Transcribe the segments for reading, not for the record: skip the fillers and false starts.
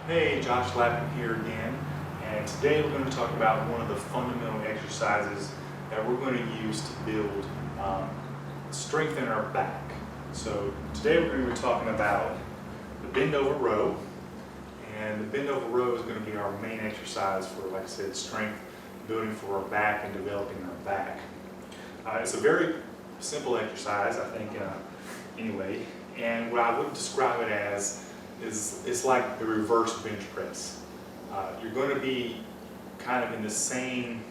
Hey, Josh Lappin here again, and today we're going to talk about one of the fundamental exercises that we're going to use to build strength in our back. So today we're going to be talking about the bend over row, and the bend over row is going to be our main exercise for, like I said, strength building for our back and developing our back. It's a very simple exercise, I think, anyway, and what I would describe it as is it's like the reverse bench press. You're going to be kind of in the same,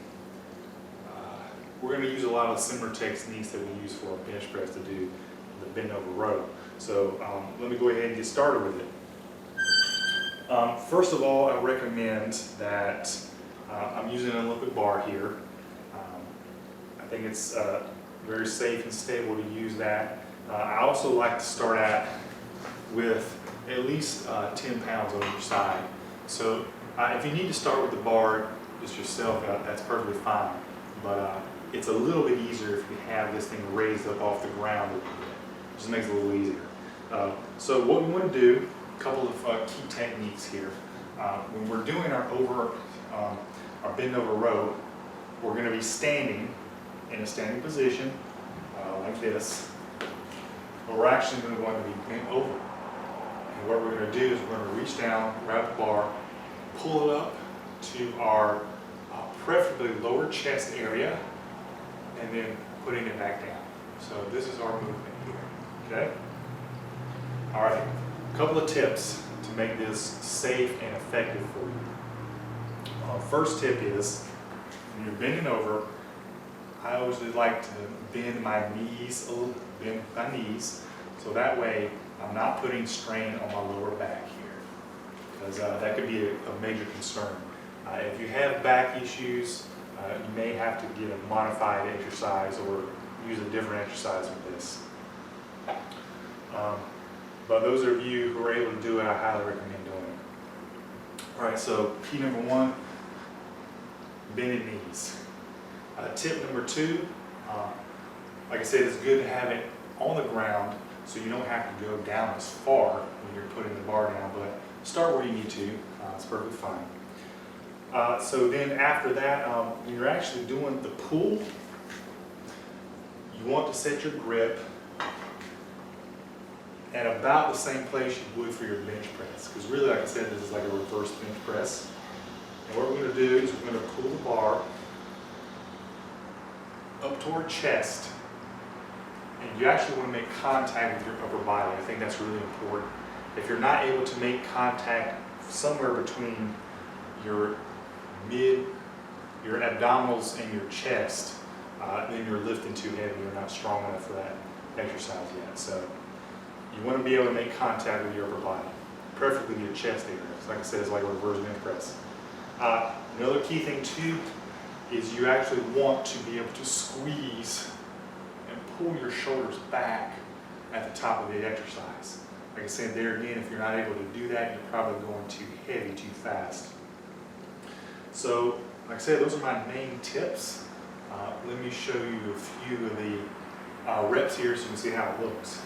we're going to use a lot of similar techniques that we use for a bench press to do the bend over row. So let me go ahead and get started with it. First of all, I recommend that I'm using an Olympic bar here. I think it's very safe and stable to use that. I also like to start out with at least 10 pounds on each side. So if you need to start with the bar just yourself, that's perfectly fine. But it's a little bit easier if you have this thing raised up off the ground. It just makes it a little easier. So what we want to do, a couple of key techniques here. When we're doing our bend over row, we're going to be standing in a standing position like this. But we're actually going to be bent over. And what we're going to do is we're going to reach down, grab the bar, pull it up to our preferably lower chest area, and then putting it back down. So this is our movement here, okay? All right, a couple of tips to make this safe and effective for you. First tip is, when you're bending over, I always like to bend my knees a little, so that way I'm not putting strain on my lower back here, because that could be a major concern. If you have back issues, you may have to get a modified exercise or use a different exercise with this. But those of you who are able to do it, I highly recommend doing it. All right, so key number one, bended knees. Tip number two, like I said, it's good to have it on the ground so you don't have to go down as far when you're putting the bar down, but start where you need to. It's perfectly fine. So then after that, when you're actually doing the pull, you want to set your grip at about the same place you would for your bench press, because really, like I said, this is like a reverse bench press. And what we're going to do is we're going to pull the bar up toward chest, and you actually want to make contact with your upper body. I think that's really important. If you're not able to make contact somewhere between your abdominals and your chest, then you're lifting too heavy. You're not strong enough for that exercise yet. So you want to be able to make contact with your upper body, preferably your chest area. Like I said, it's like a reverse bench press. Another key thing too is you actually want to be able to squeeze and pull your shoulders back at the top of the exercise. Like I said, there again, if you're not able to do that, you're probably going too heavy too fast. So, like I said, those are my main tips. Let me show you a few of the reps here so you can see how it looks.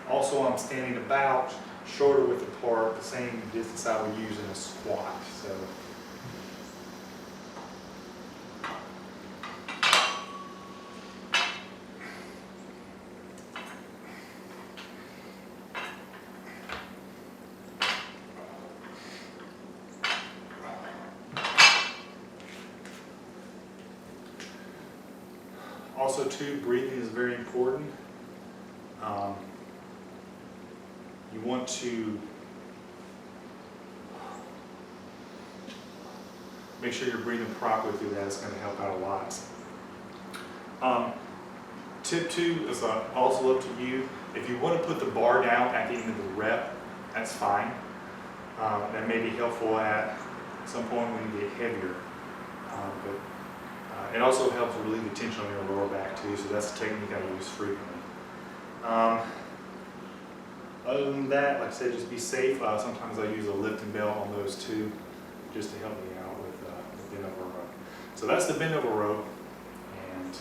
Also, I'm standing about shoulder width apart, the same distance I would use in a squat. So, also too, breathing is very important. You want to make sure you're breathing properly through that. It's going to help out a lot. Tip two is also up to you. If you want to put the bar down at the end of the rep, that's fine. That may be helpful at some point when you get heavier. But it also helps relieve the tension on your lower back too, so that's a technique I use frequently. Other than that, like I said, just be safe. Sometimes I use a lifting belt on those too, just to help me out with the bend over row. So that's the bend over row, and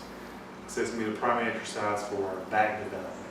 it's going to be the primary exercise for back development.